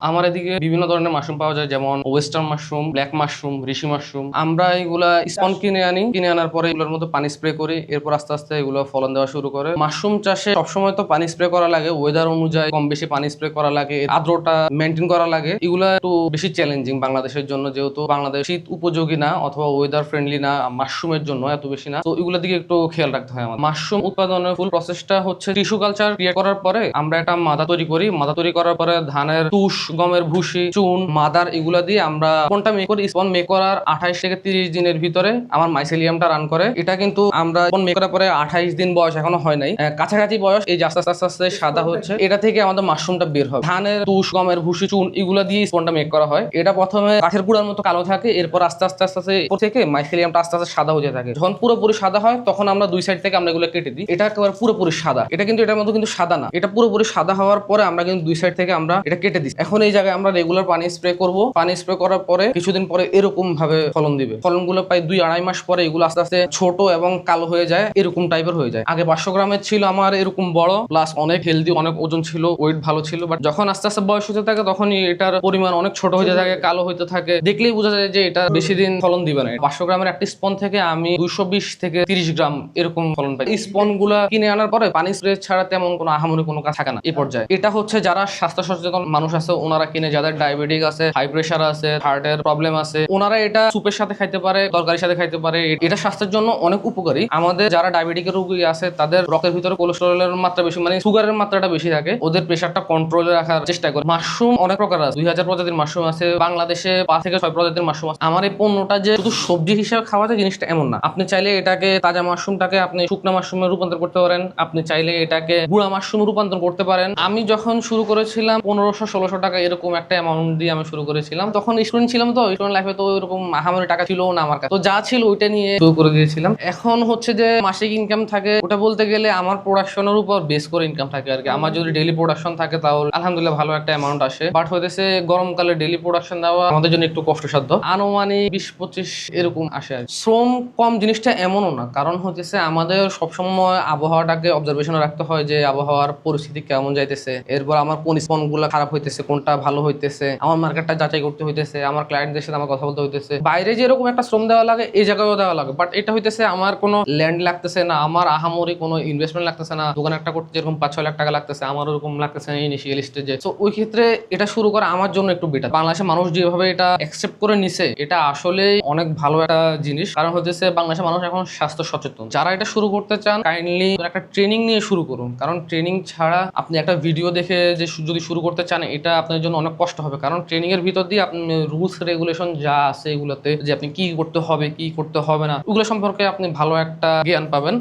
আমার এদিকে বিভিন্ন ধরনের মাশরুম পাওয়া যায়, যেমন ওয়েস্টার্ন মাশরুম, ব্ল্যাক মাশরুম, ঋষি মাশরুম। আমরা এগুলা স্পন কিনে আনি, কিনে আনার পরে এগুলোর মধ্যে পানি স্প্রে করি, এরপর আস্তে আস্তে এগুলো ফলন দেওয়া শুরু করে। মাশরুম চাষে সবসময় তো পানি স্প্রে করা লাগে, ওয়েদার অনুযায়ী কম বেশি পানি স্প্রে করা লাগে, আর্দ্রতা মেনটেন করা লাগে। এগুলা একটু বেশি চ্যালেঞ্জিং বাংলাদেশের জন্য, যেহেতু বাংলাদেশ শীত উপযোগী না অথবা ওয়েদার ফ্রেন্ডলি না মাশরুমের জন্য, এত বেশি না। তো এগুলোর দিকে একটু খেয়াল রাখতে হয় আমার। মাশরুম উৎপাদনের ফুল প্রসেসটা হচ্ছে টিস্যু কালচার ক্রিয়েট করার পরে আমরা একটা মাদা তৈরি করি। মাদা তৈরি করার পরে ধানের তুষ, গমের ভুসি, চুন, মাদার এগুলা দিয়ে আমরা স্পনটা মেক করি। স্পন মেক করার 28 থেকে 30 দিনের ভিতরে আমার মাইসেলিয়ামটা রান করে। এটা কিন্তু আমরা স্পন মেক করার পরে 28 দিন বয়স এখনো হয় নাই, কাছাকাছি বয়স, এই যে আস্তে আস্তে আস্তে সাদা হচ্ছে, এটা থেকে আমাদের মাশরুমটা বের হয়। ধানের তুষ, গমের ভুসি, চুন এগুলা দিয়ে স্পনটা মেক করা হয়। এটা প্রথমে কাঠের গুঁড়ার মতো কালো থাকে, এরপর আস্তে আস্তে আস্তে আস্তে উপর থেকে মাইসেলিয়ামটা আস্তে আস্তে সাদা হয়ে থাকে। যখন পুরোপুরি সাদা হয় তখন আমরা দুই সাইড থেকে আমরা এগুলো কেটে দিই। এটা একেবারে পুরোপুরি সাদা। এটা কিন্তু এটার মতো কিন্তু সাদা না, এটা পুরোপুরি সাদা হওয়ার পরে আমরা কিন্তু দুই সাইড থেকে আমরা এটা কেটে দিই। এখন এই জায়গায় আমরা রেগুলার পানি স্প্রে করব। পানি স্প্রে করার পরে কিছুদিন পরে এরকম ভাবে ফলন দিবে। ফলনগুলো প্রায় 2-2.5 মাস পরে এগুলো আস্তে আস্তে ছোট এবং কালো হয়ে যায়, এরকম টাইপের হয়ে যায়। আগে 500 গ্রামের ছিল আমার এরকম বড়, প্লাস অনেক হেলদি, অনেক ওজন ছিল, ওয়েট ভালো ছিল। বাট যখন আস্তে আস্তে বয়স হতে থাকে তখনই এটার পরিমাণ অনেক ছোট হয়ে থাকে, কালো হইতে থাকে। দেখলেই বোঝা যায় যে এটা বেশি দিন ফলন দিবে না। 500 গ্রামের একটি স্পন থেকে আমি 220 থেকে 30 গ্রাম এরকম ফলন পাই। এই স্পন গুলা কিনে আনার পরে পানি স্প্রে ছাড়া তেমন কোনো আহামরি কোনো কাজ থাকে না এই পর্যায়ে। এটা হচ্ছে যারা স্বাস্থ্য সচেতন মানুষ আছে ওনারা কিনে, যাদের ডায়াবেটিক আছে, হাই প্রেশার আছে, হার্টের প্রবলেম আছে, ওনারা এটা সুপের সাথে খাইতে পারে, তরকারির সাথে খাইতে পারে। এটা স্বাস্থ্যের জন্য অনেক উপকারী। আমাদের যারা ডায়াবেটিকের রোগী আছে তাদের রক্তের ভিতরে কোলেস্টেরলের মাত্রা বেশি, মানে সুগারের মাত্রাটা বেশি থাকে, ওদের প্রেশারটা কন্ট্রোলে রাখার চেষ্টা করে। মাশরুম অনেক প্রকার আছে, 2000 প্রজাতির মাশরুম আছে বাংলাদেশে, 5 থেকে 6 প্রজাতির মাশরুম আছে। আমার এই পণ্যটা যে শুধু সবজি হিসেবে খাওয়া যায় জিনিসটা এমন না। আপনি চাইলে এটাকে তাজা মাশরুমটাকে আপনি শুকনা মাশরুমে রূপান্তর করতে পারেন, আপনি চাইলে এটাকে গুঁড়া মাশরুমে রূপান্তর করতে পারেন। আমি যখন শুরু করেছিলাম 1500-1600 টাকা এরকম একটা অ্যামাউন্ট দিয়ে আমি শুরু করেছিলাম। তখন স্টুডেন্ট ছিলাম, তো স্টুডেন্ট লাইফে তো এরকম আহামরি টাকা ছিল না আমার কাছে, তো যা ছিল ওইটা নিয়ে শুরু করে দিয়েছিলাম। এখন হচ্ছে যে মাসিক ইনকাম থাকে, ওটা বলতে গেলে আমার প্রোডাকশনের উপর বেস করে ইনকাম থাকে আর কি। আমার যদি ডেইলি প্রোডাকশন থাকে তাহলে আলহামদুলিল্লাহ ভালো একটা অ্যামাউন্ট আসে। বাট হইতেছে গরমকালে ডেইলি প্রোডাকশন দেওয়া আমাদের জন্য একটু কষ্টসাধ্য, আনুমানিক 20-25 এরকম আসে আর শ্রম কম জিনিসটা এমনও না। কারণ হচ্ছে আমাদের সবসময় আবহাওয়াটাকে অবজারভেশনে রাখতে হয় যে আবহাওয়ার পরিস্থিতি কেমন যাইতেছে, এরপর আমার কোন স্পন গুলা খারাপ হইতেছে, কোনটা ভালো হইতেছে, আমার মার্কেটটা যাচাই করতে হইতেছে, আমার ক্লায়েন্টদের সাথে আমার কথা বলতে হইতেছে। বাইরে যেরকম একটা শ্রম দেওয়া লাগে এই জায়গায়ও দেওয়া লাগে, বাট এটা হইতেছে আমার কোনো ল্যান্ড লাগতেছে না, আমার আহামরি কোনো ইনভেস্টমেন্ট লাগতেছে না। দোকান একটা করতে যেরকম 5-6 লাখ টাকা লাগতেছে, আমার ওরকম লাগতেছে না ইনিশিয়াল স্টেজে। তো ওই ক্ষেত্রে এটা শুরু করা আমার জন্য একটু বেটার। বাংলাদেশের মানুষ যেভাবে এটা অ্যাকসেপ্ট করে নিছে এটা আসলে অনেক ভালো একটা জিনিস। কারণ হচ্ছে বাংলাদেশের মানুষ এখন স্বাস্থ্য সচেতন। যারা এটা শুরু করতে চান কাইন্ডলি একটা ট্রেনিং নিয়ে শুরু করুন, কারণ ট্রেনিং ছাড়া আপনি একটা ভিডিও দেখে যে যদি শুরু করতে চান এটা আপনার জন্য অনেক কষ্ট হবে। কারণ ট্রেনিং এর ভিতর দিয়ে আপনি রুলস রেগুলেশন যা আছে এগুলোতে যে আপনি কি করতে হবে কি করতে হবে না ওগুলো সম্পর্কে আপনি ভালো একটা জ্ঞান পাবেন।